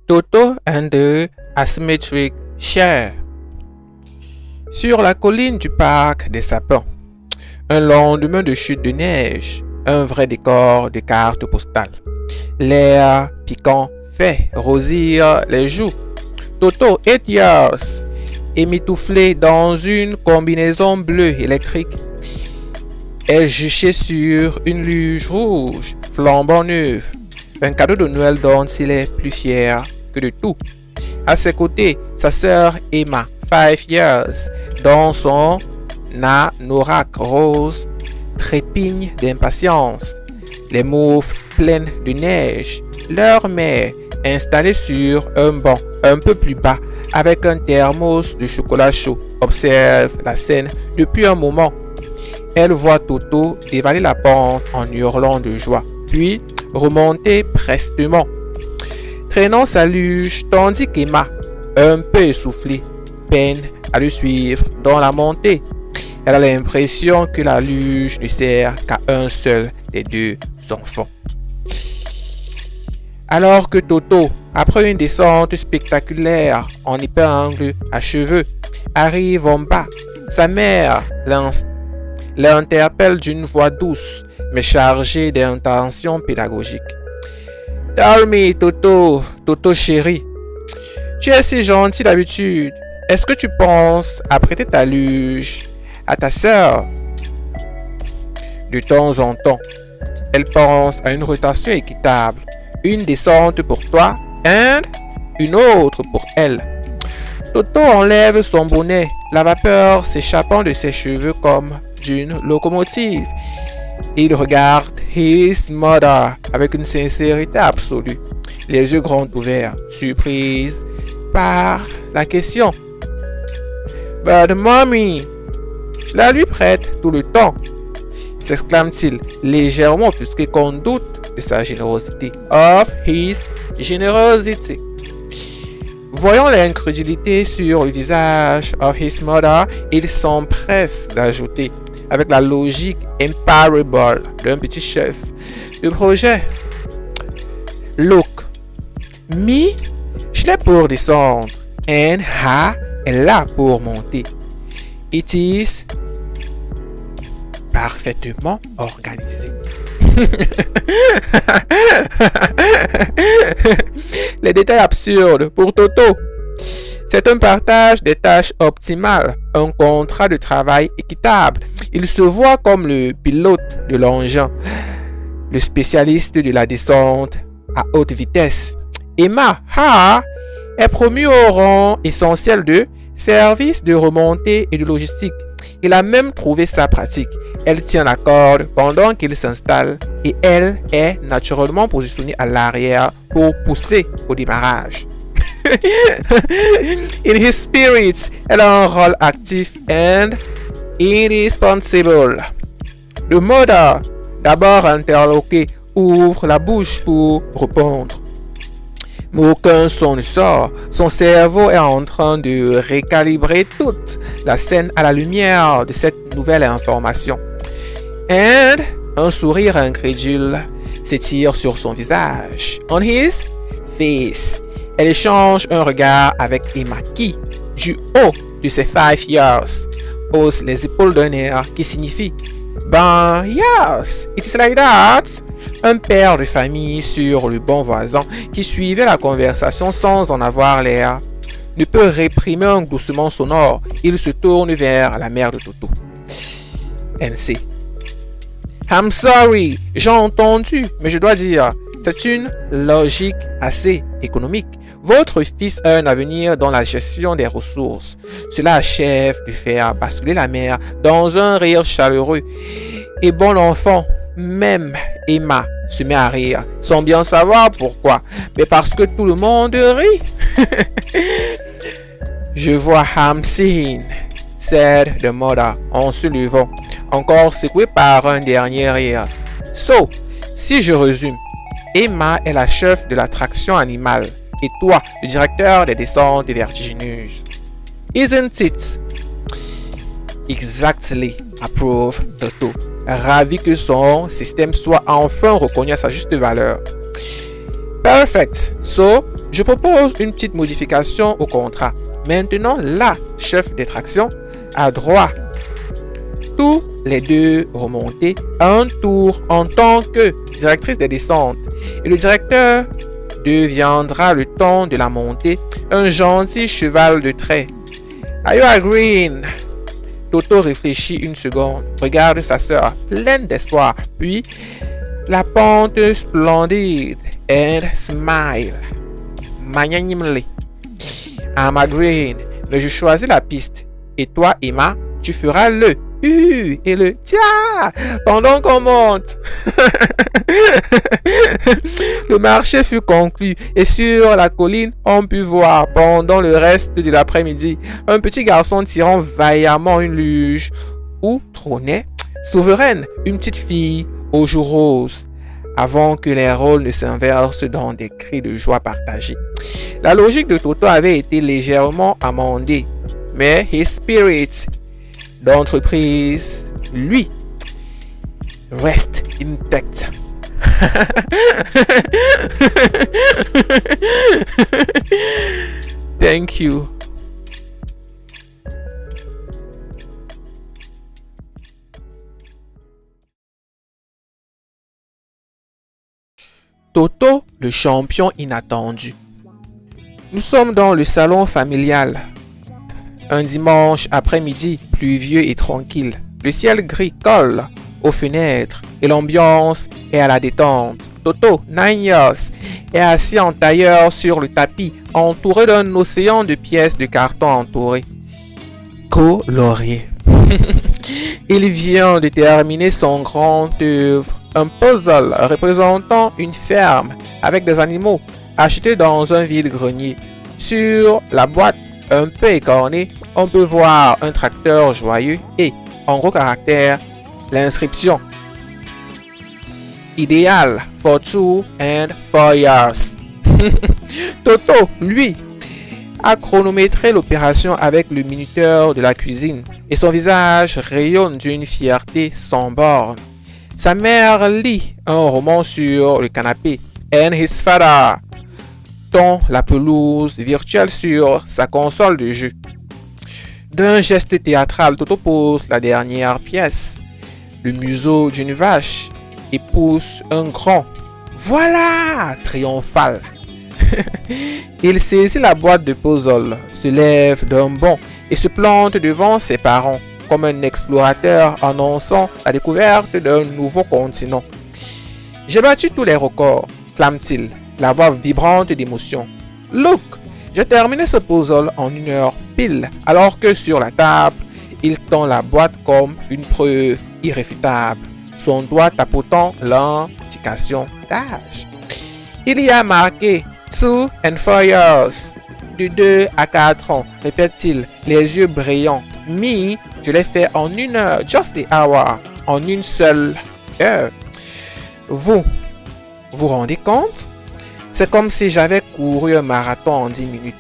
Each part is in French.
Toto and the Asymmetric Share. Sur la colline du parc des sapins, un lendemain de chute de neige, un vrai décor de carte postale. L'air piquant fait rosir les joues. Toto, 8 years, émitouflé dans une combinaison bleue électrique, est juché sur une luge rouge flambant neuve. Un cadeau de Noël dont il est plus fier que de tout. À ses côtés, sa sœur Emma, 5 years, dont son anorak rose trépigne d'impatience. Les moufles pleines de neige. Leur mère, installée sur un banc un peu plus bas avec un thermos de chocolat chaud, observe la scène depuis un moment. Elle voit Toto dévaler la pente en hurlant de joie, puis remonter prestement, traînant sa luge, tandis qu'Emma, un peu essoufflée, peine à le suivre dans la montée. Elle a l'impression que la luge ne sert qu'à un seul des deux enfants. Alors que Toto, après une descente spectaculaire en épingle à cheveux, arrive en bas, sa mère l'interpelle d'une voix douce, mais chargée d'intentions pédagogiques. Tell me, Toto, Toto chéri, tu es si gentil d'habitude. Est-ce que tu penses à prêter ta luge à ta sœur? De temps en temps, elle pense à une rotation équitable, une descente pour toi et une autre pour elle. Toto enlève son bonnet, la vapeur s'échappant de ses cheveux comme d'une locomotive. Il regarde his mother avec une sincérité absolue, les yeux grands ouverts, surprise par la question. But mommy, je la lui prête tout le temps, s'exclame-t-il, légèrement offusqué qu'on doute de sa générosité. Of his generosity. Voyant l'incrédulité sur le visage of his mother, il s'empresse d'ajouter, avec la logique imparable d'un petit chef de projet. Look, me, je l'ai pour descendre, and ha est là pour monter. It is parfaitement organisé. Les détails absurdes pour Toto. C'est un partage des tâches optimales, un contrat de travail équitable. Il se voit comme le pilote de l'engin, le spécialiste de la descente à haute vitesse. Emma est promue au rang essentiel de service de remontée et de logistique. Il a même trouvé sa pratique. Elle tient la corde pendant qu'il s'installe et elle est naturellement positionnée à l'arrière pour pousser au démarrage. In his spirit, elle a un rôle actif and indispensable. Le mother, d'abord interloqué, ouvre la bouche pour répondre. Mais aucun son ne sort. Son cerveau est en train de récalibrer toute la scène à la lumière de cette nouvelle information. And un sourire incrédule s'étire sur son visage. On his face. Elle échange un regard avec Emma qui, du haut de ses 5 years, hausse les épaules d'un air qui signifie ben, yes, it's like that. Un père de famille sur le bon voisin qui suivait la conversation sans en avoir l'air ne peut réprimer un gloussement sonore. Il se tourne vers la mère de Toto. NC. I'm sorry, j'ai entendu, mais je dois dire, c'est une logique assez économique. Votre fils a un avenir dans la gestion des ressources. Cela achève de faire basculer la mère dans un rire chaleureux. Et bon enfant, même Emma se met à rire, sans bien savoir pourquoi. Mais parce que tout le monde rit. Je vois Hamsin, said the mother, en se levant, encore secouée par un dernier rire. So, si je résume, Emma est la chef de l'attraction animale. Et toi, le directeur des descentes vertigineuses. Isn't it? Exactly, approuve Toto, ravi que son système soit enfin reconnu à sa juste valeur. Perfect. So, Je propose une petite modification au contrat. Maintenant, la chef d'attraction a droit tous les deux remonter un tour en tant que directrice des descentes. Et le directeur deviendra le temps de la montée un gentil cheval de trait. Are you agreeing? Toto réfléchit une seconde, regarde sa sœur pleine d'espoir, puis la pente splendide and smile. Magnanimely. I'm agreeing, mais je choisis la piste. Et toi, Emma, tu feras le et le tiens pendant qu'on monte. Le marché fut conclu et sur la colline, on put voir pendant le reste de l'après-midi un petit garçon tirant vaillamment une luge où trônait, souveraine, une petite fille aux joues roses, avant que les rôles ne s'inversent dans des cris de joie partagés. La logique de Toto avait été légèrement amendée, mais his spirit d'entreprise, lui, reste intact. Thank you. Toto, le champion inattendu. Nous sommes dans le salon familial. Un dimanche après-midi pluvieux et tranquille. Le ciel gris colle aux fenêtres et l'ambiance est à la détente. Toto, 9 years, est assis en tailleur sur le tapis, entouré d'un océan de pièces de carton entourées. Colorié. Il vient de terminer son grand œuvre, un puzzle représentant une ferme avec des animaux achetés dans un vide-grenier. Sur la boîte un peu écornée, on peut voir un tracteur joyeux et, en gros caractères, l'inscription idéal for 2 and 4 years. Toto, lui, a chronométré l'opération avec le minuteur de la cuisine et son visage rayonne d'une fierté sans borne. Sa mère lit un roman sur le canapé and his father tond la pelouse virtuelle sur sa console de jeu. D'un geste théâtral, Toto pose la dernière pièce, le museau d'une vache, et pousse un grand « Voilà !» triomphal. Il saisit la boîte de puzzle, se lève d'un bond et se plante devant ses parents, comme un explorateur annonçant la découverte d'un nouveau continent. « J'ai battu tous les records !» clame-t-il, la voix vibrante d'émotion. « Look, j'ai terminé ce puzzle en 1 heure pile, alors que sur la table, il tend la boîte comme une preuve irréfutable, son doigt tapotant l'indication d'âge. Il y a marqué 2 and 4 years, de 2 à 4 ans, répète-t-il, les yeux brillants. Me, je l'ai fait en 1 heure, just the hour, en 1 seule heure. Vous vous rendez compte? C'est comme si j'avais couru un marathon en 10 minutes.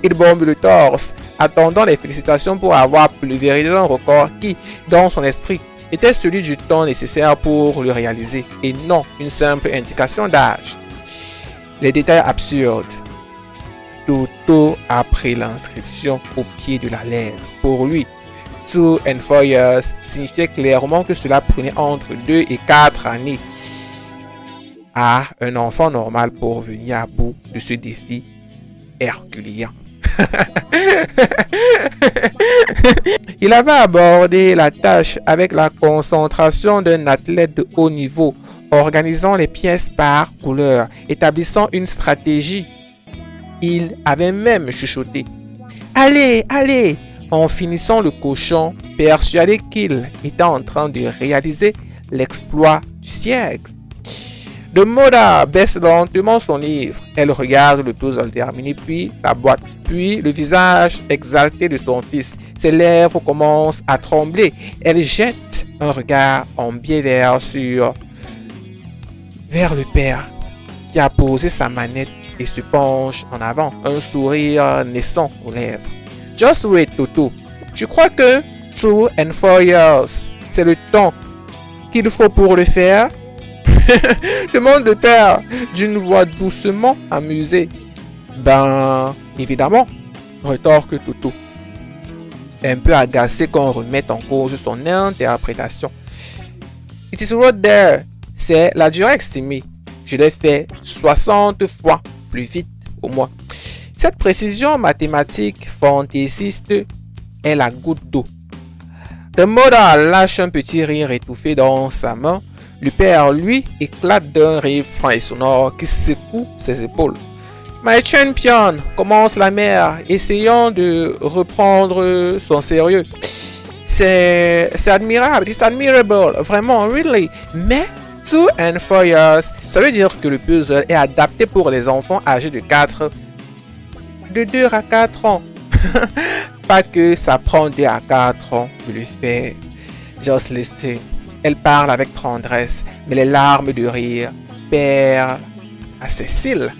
Il bombe le torse, attendant les félicitations pour avoir pulvérisé un record qui, dans son esprit, était celui du temps nécessaire pour le réaliser, et non une simple indication d'âge. Les détails absurdes. Toto a pris l'inscription au pied de la lettre. Pour lui, 2 and 4 years signifiait clairement que cela prenait entre 2 et 4 années à un enfant normal pour venir à bout de ce défi herculéen. Il avait abordé la tâche avec la concentration d'un athlète de haut niveau, organisant les pièces par couleur, établissant une stratégie. Il avait même chuchoté « Allez, allez !» en finissant le cochon, persuadé qu'il était en train de réaliser l'exploit du siècle. De Moda baisse lentement son livre. Elle regarde le puzzle terminé, puis la boîte, puis le visage exalté de son fils. Ses lèvres commencent à trembler. Elle jette un regard en biais vers le père qui a posé sa manette et se penche en avant, un sourire naissant aux lèvres. Just wait, Toto. Tu crois que 2 and 4 years, c'est le temps qu'il faut pour le faire? demande le père d'une voix doucement amusée. Ben, évidemment, rétorque Toto, un peu agacé qu'on remette en cause son interprétation. It is right there. C'est la durée estimée. Je l'ai fait 60 fois plus vite au moins. Cette précision mathématique fantaisiste est la goutte d'eau. Le motard lâche un petit rire étouffé dans sa main. Le père, lui, éclate d'un rire franc et sonore qui secoue ses épaules. My champion, commence la mère, essayant de reprendre son sérieux. C'est admirable, it's admirable, vraiment, really. Mais 2 and 4 years, ça veut dire que le puzzle est adapté pour les enfants âgés de 2 à 4 ans. Pas que ça prend 2 à 4 ans de le faire. Just listen. Elle parle avec tendresse, mais les larmes de rire perlent à ses cils.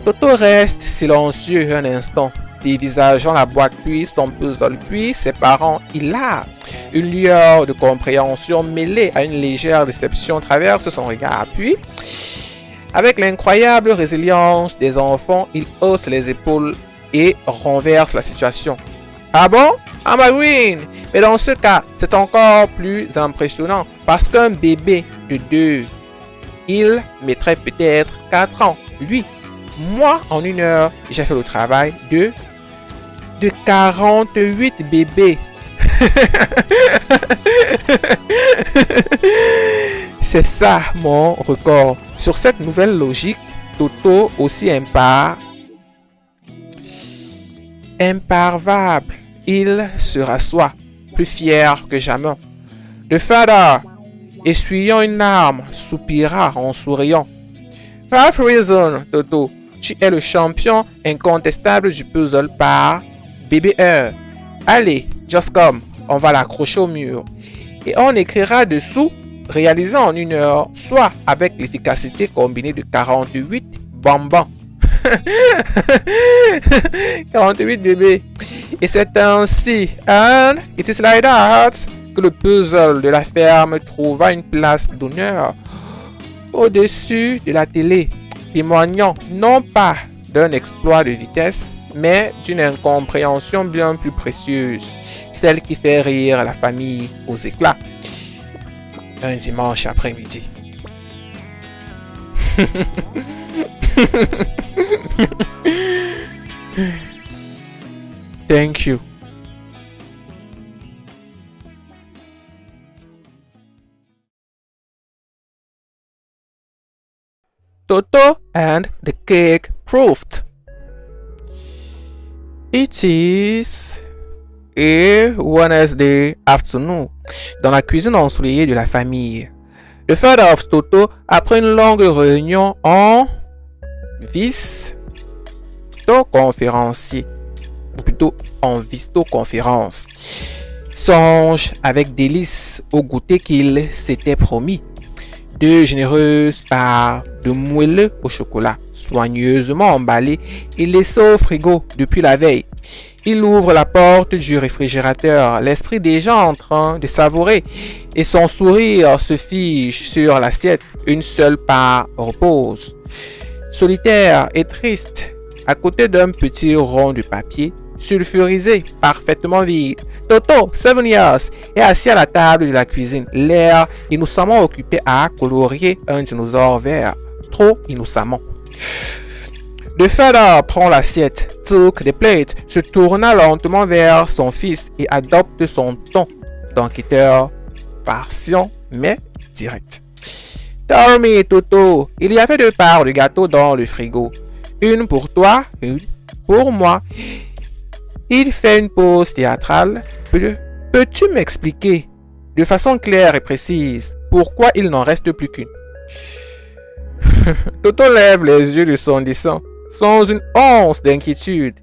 Toto reste silencieux un instant, dévisageant la boîte puis son puzzle, puis ses parents hilarent. Une lueur de compréhension mêlée à une légère déception traverse son regard. Puis, avec l'incroyable résilience des enfants, il hausse les épaules et renverse la situation. Ah bon? Ah bah oui! Mais dans ce cas, c'est encore plus impressionnant parce qu'un bébé de 2, il mettrait peut-être 4 ans. Lui, moi, en 1 heure, j'ai fait le travail de 48 bébés. C'est ça mon record. Sur cette nouvelle logique, Toto, aussi imparvable, il se rassoit, plus fier que jamais. Le father, essuyant une larme, soupira en souriant. Have reason, Toto. Tu es le champion incontestable du puzzle par BBE. Allez, just come, on va l'accrocher au mur. Et on écrira dessous, réalisé en 1 heure, soit avec l'efficacité combinée de 48 bambans. 48 bébés. Et c'est ainsi, and it is like that, que le puzzle de la ferme trouva une place d'honneur au-dessus de la télé, témoignant non pas d'un exploit de vitesse, mais d'une incompréhension bien plus précieuse, celle qui fait rire la famille aux éclats. Un dimanche après-midi. Thank you. Toto and the cake proved. It is a Wednesday afternoon dans la cuisine ensoleillée de la famille. Le father of Toto, après une longue réunion en visioconférencier, ou plutôt en visioconférence, songe avec délice au goûter qu'il s'était promis. 2 généreuses parts de moelleux au chocolat, soigneusement emballées et laissées au frigo depuis la veille. Il ouvre la porte du réfrigérateur, l'esprit déjà en train de savourer, et son sourire se fige sur l'assiette. Une seule part repose. Solitaire et triste, à côté d'un petit rond de papier, sulfurisé, parfaitement vide. Toto, 7 years, est assis à la table de la cuisine, l'air innocemment occupé à colorier un dinosaure vert, trop innocemment. Le father prend l'assiette, took the plate, se tourna lentement vers son fils et adopte son ton d'enquêteur patient mais direct. Tell me, Toto, il y avait 2 parts de gâteau dans le frigo. Une pour toi, une pour moi. Il fait une pause théâtrale. Peux-tu m'expliquer de façon claire et précise pourquoi il n'en reste plus qu'une? Toto lève les yeux de son dessin sans une once d'inquiétude.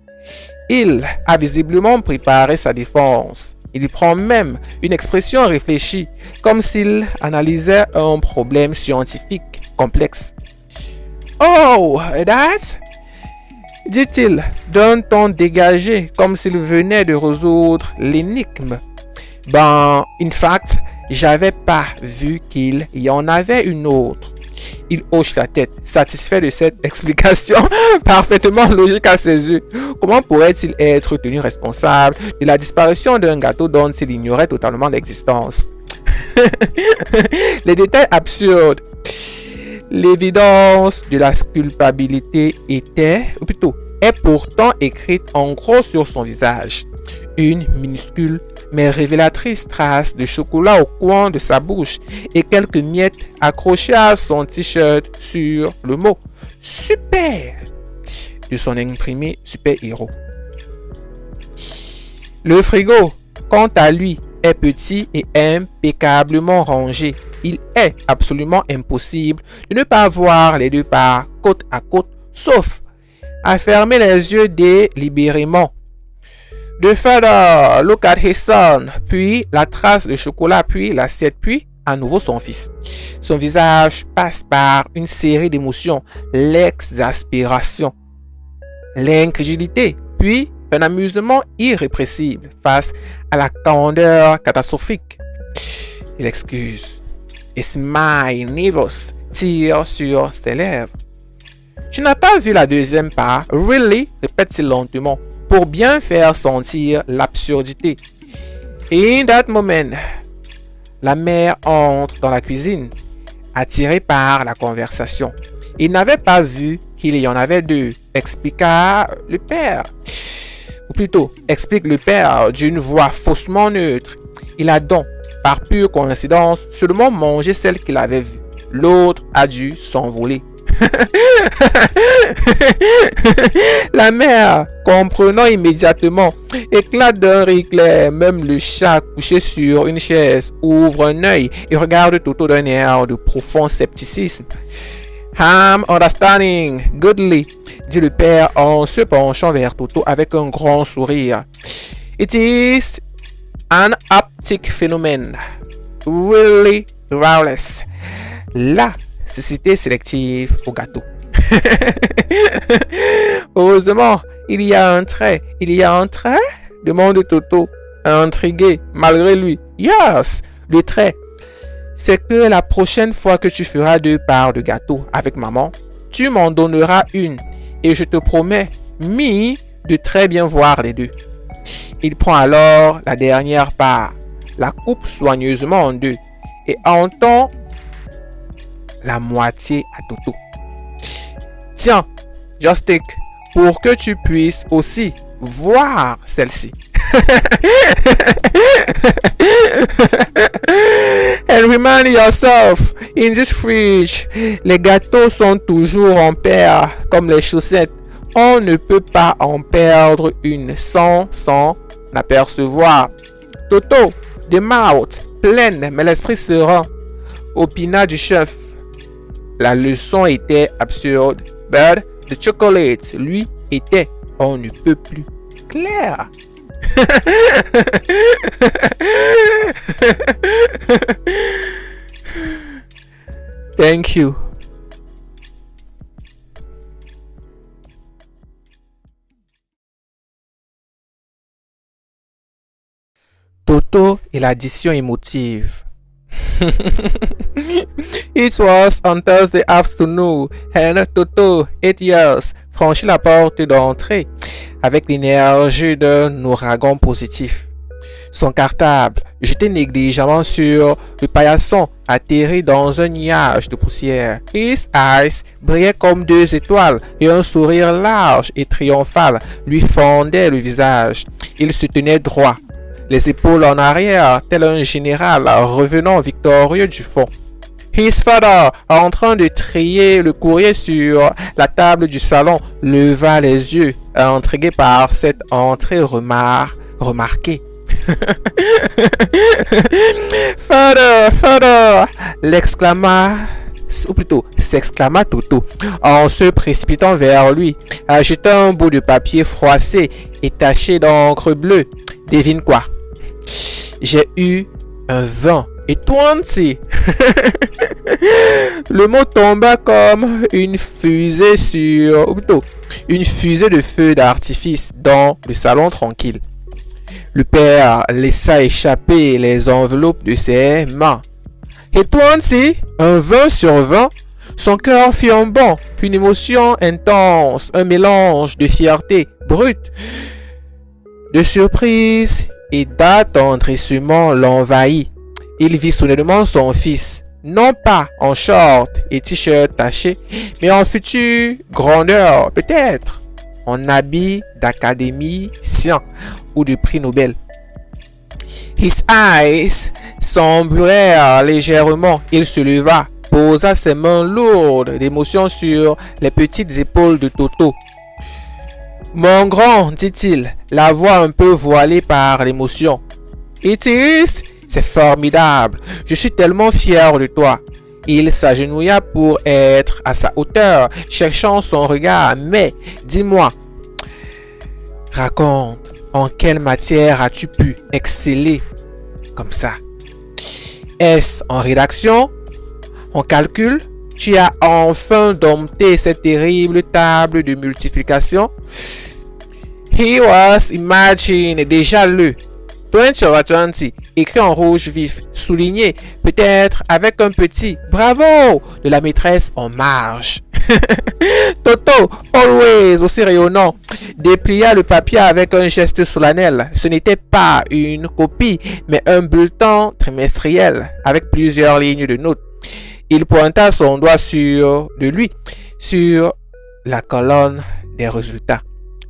Il a visiblement préparé sa défense. Il prend même une expression réfléchie, comme s'il analysait un problème scientifique complexe. Oh, that? Dit-il d'un ton dégagé, comme s'il venait de résoudre l'énigme. Ben, in fact, J'avais pas vu qu'il y en avait une autre. Il hoche la tête, satisfait de cette explication parfaitement logique à ses yeux. Comment pourrait-il être tenu responsable de la disparition d'un gâteau dont il ignorait totalement l'existence? Les détails absurdes. L'évidence de la culpabilité était, ou plutôt, est pourtant écrite en gros sur son visage. Une minuscule mais révélatrice trace de chocolat au coin de sa bouche et quelques miettes accrochées à son t-shirt sur le mot super de son imprimé super-héros. Le frigo, quant à lui, est petit et impeccablement rangé. Il est absolument impossible de ne pas voir les deux parts côte à côte, sauf à fermer les yeux délibérément. The father look at his son, puis la trace de chocolat, puis l'assiette, puis à nouveau son fils. Son visage passe par une série d'émotions, l'exaspération, l'incrédulité, puis un amusement irrépressible face à la candeur catastrophique. Il excuse. Et smile nervous tire sur ses lèvres. Tu n'as pas vu la deuxième part, really? Répète-t-il lentement, pour bien faire sentir l'absurdité. In that moment, la mère entre dans la cuisine, attirée par la conversation. Il n'avait pas vu qu'il y en avait deux, expliqua le père. Ou plutôt, explique le père d'une voix faussement neutre. Il a donc, par pure coïncidence, seulement mangé celle qu'il avait vue. L'autre a dû s'envoler. La mère, comprenant immédiatement, éclate d'un rire clair. Même le chat couché sur une chaise ouvre un œil et regarde Toto d'un air de profond scepticisme. I'm understanding goodly, dit le père en se penchant vers Toto avec un grand sourire. It is an optic phenomenon, really rareless. La cécité sélective au gâteau. Heureusement, il y a un trait. Il y a un trait? Demande Toto, intrigué malgré lui. Yes, le trait. C'est que la prochaine fois que tu feras 2 parts de gâteau avec maman, tu m'en donneras une et je te promets, de très bien voir les deux. Il prend alors la dernière part, la coupe soigneusement en 2 et entend la moitié à Toto. Tiens, just take, pour que tu puisses aussi voir celle-ci. And remind yourself, in this fridge, les gâteaux sont toujours en paire, comme les chaussettes. On ne peut pas en perdre une sans apercevoir. Toto, the mouth pleine, mais l'esprit serein, opina du chef. La leçon était absurde, but the chocolate, lui, était on ne peut plus clair. Thank you. Toto et l'addition émotive. It was on Thursday afternoon and Toto, 8 years, franchit la porte d'entrée avec l'énergie d'un ouragan positif. Son cartable, jeté négligemment sur le paillasson, atterrit dans un nuage de poussière. His eyes brillaient comme 2 étoiles et un sourire large et triomphal lui fendait le visage. Il se tenait droit, les épaules en arrière, tel un général revenant victorieux du front. His father, en train de trier le courrier sur la table du salon, leva les yeux, intrigué par cette entrée remarquée. Father, father, l'exclama, ou plutôt s'exclama Toto, en se précipitant vers lui, agitant un bout de papier froissé et taché d'encre bleue. Devine quoi? J'ai eu un 20 et 20. Le mot tomba comme une fusée une fusée de feu d'artifice dans le salon tranquille. Le père laissa échapper les enveloppes de ses mains. Et 20, un 20 sur 20, son cœur fit un bond, une émotion intense, un mélange de fierté brute, de surprise et d'attendrissement l'envahit. Il vit soudainement son fils, non pas en short et t-shirt taché, mais en future grandeur, peut-être en habit d'académicien ou de prix Nobel. His eyes sombrèrent légèrement. Il se leva, posa ses mains lourdes d'émotion sur les petites épaules de Toto. Mon grand, dit-il, la voix un peu voilée par l'émotion. It is, c'est formidable. Je suis tellement fier de toi. Il s'agenouilla pour être à sa hauteur, cherchant son regard. Mais, dis-moi, raconte, en quelle matière as-tu pu exceller comme ça? Est-ce en rédaction? En calcul? Tu as enfin dompté cette terrible table de multiplication? He was imagine, déjà le 20/20, écrit en rouge vif, souligné, peut-être avec un petit bravo de la maîtresse en marge. Toto, always aussi rayonnant, déplia le papier avec un geste solennel. Ce n'était pas une copie, mais un bulletin trimestriel avec plusieurs lignes de notes. Il pointa son doigt sur la colonne des résultats.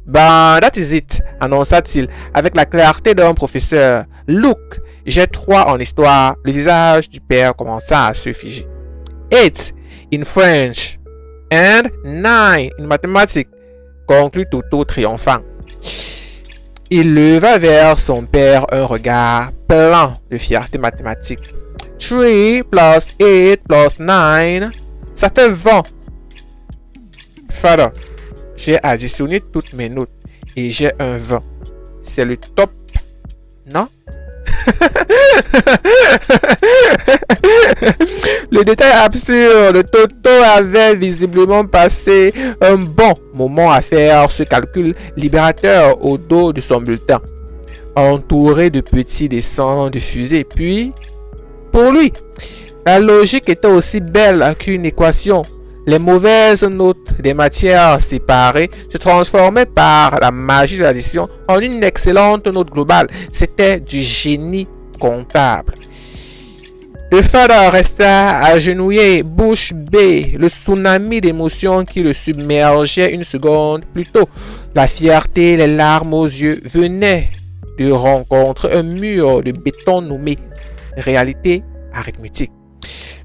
Ben, that is it, annonça-t-il avec la clarté d'un professeur. Look, j'ai 3 en histoire. Le visage du père commença à se figer. 8 in French and 9 in mathematics, conclut Toto triomphant. Il leva vers son père un regard plein de fierté mathématique. 3 plus 8 plus 9, ça fait 20. Father, j'ai additionné toutes mes notes et j'ai un 20. C'est le top, non? Le détail absurde, Toto avait visiblement passé un bon moment à faire ce calcul libérateur au dos de son bulletin, entouré de petits dessins de fusée. Puis, pour lui, la logique était aussi belle qu'une équation. Les mauvaises notes des matières séparées se transformaient par la magie de l'addition en une excellente note globale. C'était du génie comptable. Le father resta agenouillé, bouche bée, le tsunami d'émotions qui le submergeait une seconde plus tôt. La fierté, les larmes aux yeux venaient de rencontrer un mur de béton nommé réalité arithmétique.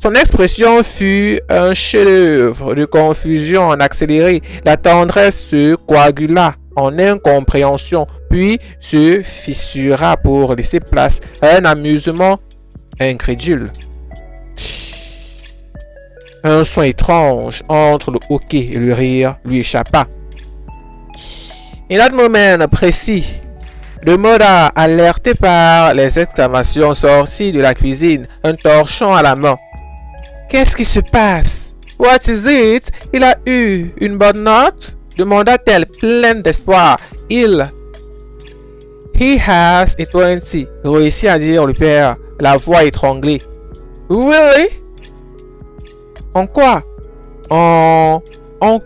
Son expression fut un chef-d'œuvre de confusion en accéléré. La tendresse se coagula en incompréhension, puis se fissura pour laisser place à un amusement incrédule. Un son étrange entre le hoquet et le rire lui échappa. In that moment précis, le Moda, alerté par les exclamations, sortit de la cuisine, un torchon à la main. Qu'est-ce qui se passe? What is it? Il a eu une bonne note? Demanda-t-elle, pleine d'espoir. He has a 20, réussit à dire le père, la voix étranglée. Really? En quoi? En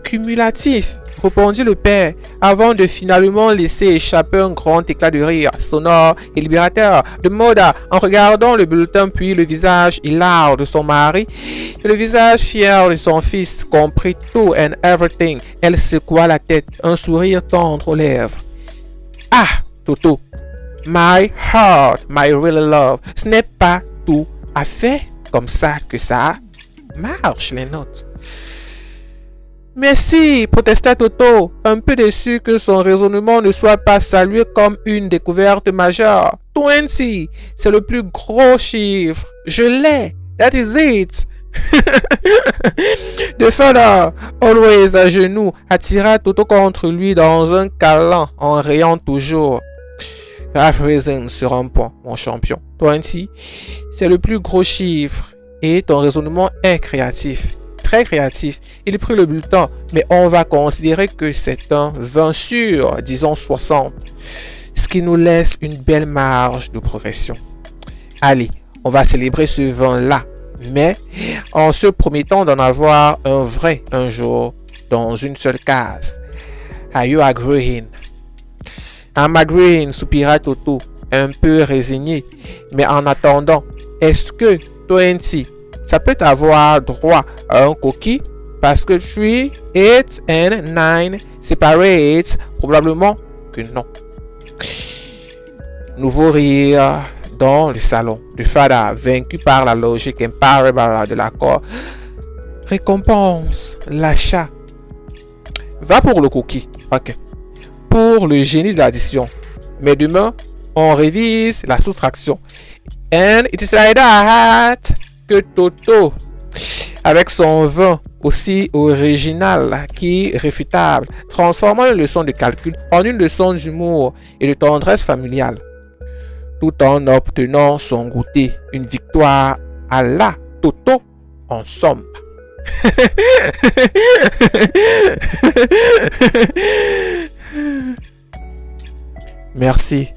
cumulatif, répondit le père, avant de finalement laisser échapper un grand éclat de rire, sonore et libérateur, de Moda, en regardant le bulletin, puis le visage hilar de son mari, et le visage fier de son fils, comprit tout and everything. Elle secoua la tête, un sourire tendre aux lèvres. Ah, Toto, my heart, my really love, ce n'est pas tout à fait comme ça que ça marche, les notes. Merci, protesta Toto, un peu déçu que son raisonnement ne soit pas salué comme une découverte majeure. 20, c'est le plus gros chiffre. Je l'ai. That is it. The father, always à genoux, attira Toto contre lui dans un câlin en riant toujours. You have reason sur un point, mon champion. 20, c'est le plus gros chiffre et ton raisonnement est créatif. Très créatif. Il prit le bulletin, mais on va considérer que c'est un 20 sur, disons 60. ce qui nous laisse une belle marge de progression. Allez, on va célébrer ce vin-là, mais en se promettant d'en avoir un vrai un jour dans une seule case. Are you agreeing? I'm agreeing, soupira Toto, un peu résigné. Mais en attendant, est-ce que 20, ça peut avoir droit à un coquille? Parce que 3, 8 and 9 separate, probablement que non. Nouveau rire dans le salon. Le Fada, vaincu par la logique imparable de l'accord, récompense l'achat. Va pour le cookie. Ok. Pour le génie de l'addition. Mais demain, on révise la soustraction. And it is like that que Toto, avec son vin aussi original qu'irréfutable, transformant une leçon de calcul en une leçon d'humour et de tendresse familiale, tout en obtenant son goûter, une victoire à la Toto en somme. Merci.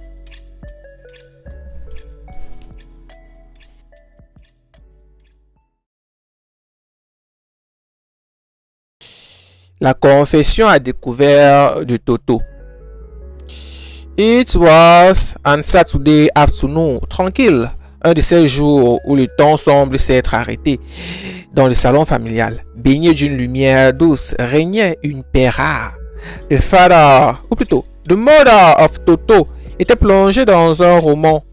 La confession à découvert de Toto. It was on Saturday afternoon, tranquille, un de ces jours où le temps semble s'être arrêté. Dans le salon familial, baigné d'une lumière douce, régnait une paix rare. Le father, ou plutôt, the mother of Toto, était plongé dans un roman.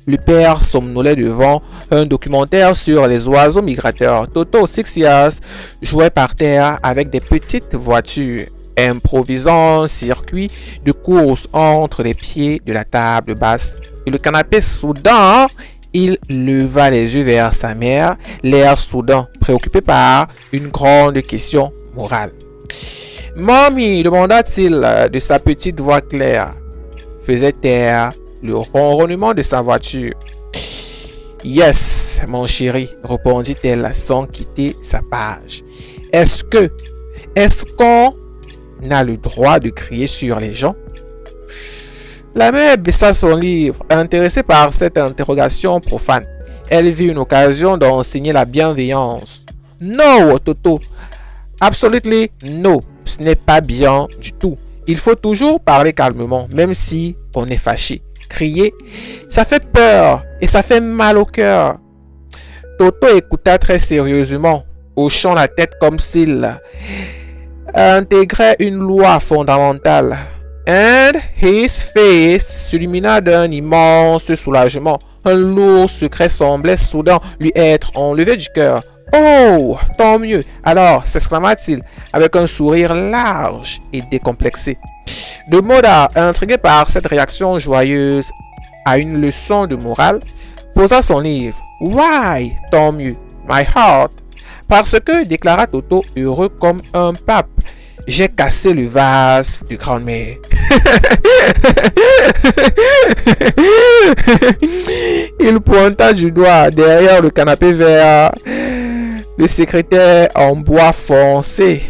Le père somnolait devant un documentaire sur les oiseaux migrateurs. Toto, 6 years, jouait par terre avec des petites voitures, improvisant un circuit de course entre les pieds de la table basse et le canapé. Soudain, il leva les yeux vers sa mère, l'air soudain préoccupé par une grande question morale. « Mamie, demanda-t-il de sa petite voix claire, faisait taire le ronronnement de sa voiture. « Yes, mon chéri, répondit-elle sans quitter sa page. Est-ce qu'on a le droit de crier sur les gens? » La mère baissa son livre, intéressée par cette interrogation profane. Elle vit une occasion d'enseigner la bienveillance. « No, Toto, absolutely no, ce n'est pas bien du tout. Il faut toujours parler calmement, même si on est fâché. Crier, ça fait peur et ça fait mal au cœur. » Toto écouta très sérieusement, hochant la tête comme s'il intégrait une loi fondamentale. And his face s'illumina d'un immense soulagement. Un lourd secret semblait soudain lui être enlevé du cœur. « Oh, tant mieux !» alors s'exclama-t-il avec un sourire large et décomplexé. De Moda, intrigué par cette réaction joyeuse à une leçon de morale, posa son livre. « Why, tant mieux, my heart !» Parce que, déclara Toto, heureux comme un pape, j'ai cassé le vase de grand-mère. Il pointa du doigt derrière le canapé vert. Le secrétaire en bois foncé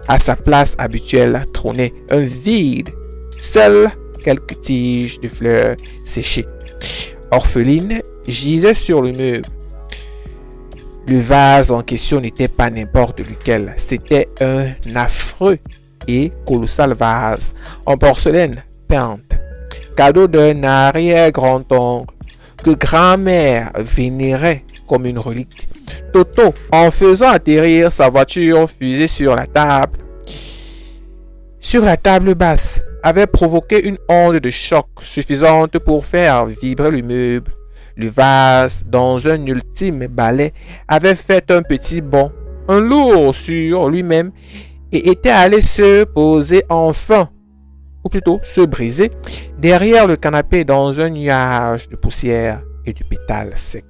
à sa place habituelle trônait un vide. Seules quelques tiges de fleurs séchées, orphelines, gisaient sur le meuble. Le vase en question n'était pas n'importe lequel. C'était un affreux et colossal vase en porcelaine peinte, cadeau d'un arrière-grand-oncle que grand-mère vénérait comme une relique. Toto, en faisant atterrir sa voiture fusée sur la table basse, avait provoqué une onde de choc suffisante pour faire vibrer le meuble. Le vase, dans un ultime balai, avait fait un petit bond, un lourd sur lui-même, et était allé se poser enfin, ou plutôt se briser, derrière le canapé dans un nuage de poussière et de pétales secs.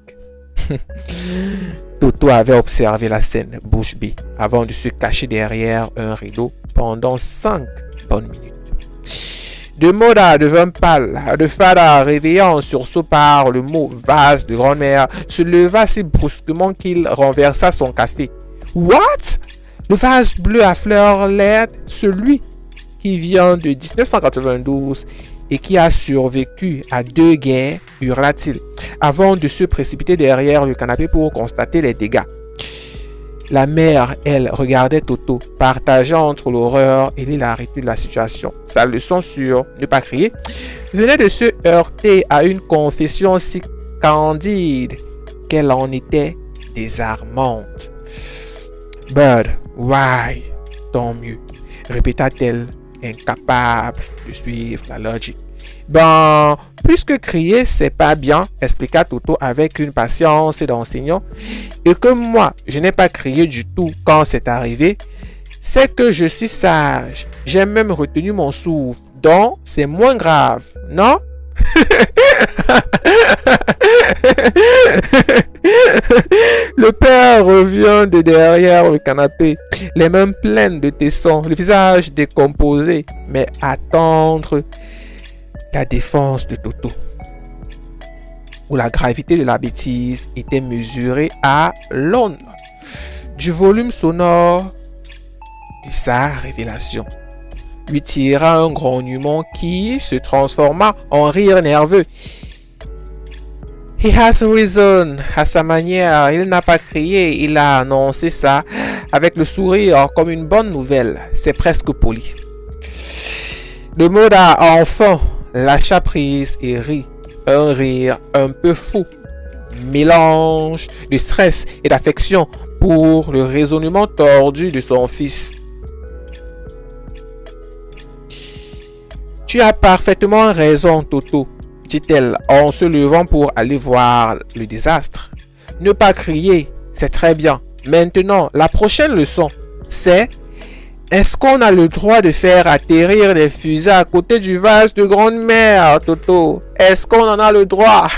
Toto avait observé la scène bouche bée avant de se cacher derrière un rideau pendant 5 bonnes minutes. De Moda devint pâle, de Fada, réveillé en sursaut par le mot vase de grand-mère, se leva si brusquement qu'il renversa son café. « What? Le vase bleu à fleurs LED, celui qui vient de 1992 et qui a survécu à 2 guerres, hurla-t-il, avant de se précipiter derrière le canapé pour constater les dégâts. La mère, elle, regardait Toto, partageant entre l'horreur et l'hilarité de la situation. Sa leçon sur ne pas crier venait de se heurter à une confession si candide qu'elle en était désarmante. « Bird, why? » « Tant mieux, » répéta-t-elle, incapable de suivre la logique. « Ben, puisque crier c'est pas bien, » expliqua Toto avec une patience d'enseignant, « et que moi je n'ai pas crié du tout quand c'est arrivé, c'est que je suis sage, j'ai même retenu mon souffle, donc c'est moins grave, non? » Le père revient de derrière le canapé, les mains pleines de tessons, le visage décomposé, mais attendre la défense de Toto, où la gravité de la bêtise était mesurée à l'aune du volume sonore de sa révélation, lui tira un grognement qui se transforma en rire nerveux. He has reason. À sa manière, il n'a pas crié, il a annoncé ça avec le sourire comme une bonne nouvelle. C'est presque poli. Le mode a enfin lâcha prise et rit. Un rire un peu fou. Mélange de stress et d'affection pour le raisonnement tordu de son fils. Tu as parfaitement raison, Toto, dit-elle en se levant pour aller voir le désastre. Ne pas crier, c'est très bien. Maintenant, la prochaine leçon, c'est: est-ce qu'on a le droit de faire atterrir des fusées à côté du vase de grande-mère, Toto? Est-ce qu'on en a le droit?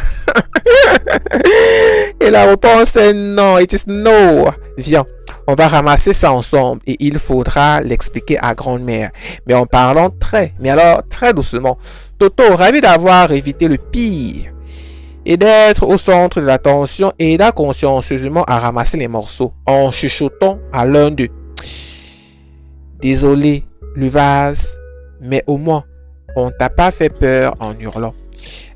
Et la réponse est non, it is no. Viens, on va ramasser ça ensemble et il faudra l'expliquer à grand-mère. Mais en parlant très doucement. Toto, ravi d'avoir évité le pire et d'être au centre de l'attention, aida consciencieusement à ramasser les morceaux en chuchotant à l'un d'eux. Désolé, le vase, mais au moins, on t'a pas fait peur en hurlant.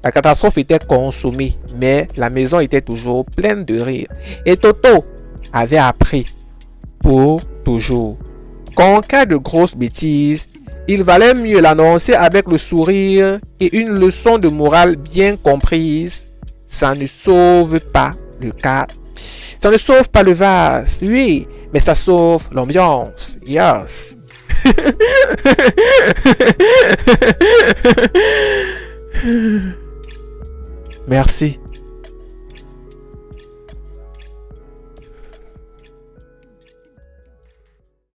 La catastrophe était consommée, mais la maison était toujours pleine de rire. Et Toto avait appris pour toujours qu'en cas de grosse bêtise, il valait mieux l'annoncer avec le sourire et une leçon de morale bien comprise. Ça ne sauve pas le cas. Ça ne sauve pas le vase, oui, mais ça sauve l'ambiance. Yes. Merci.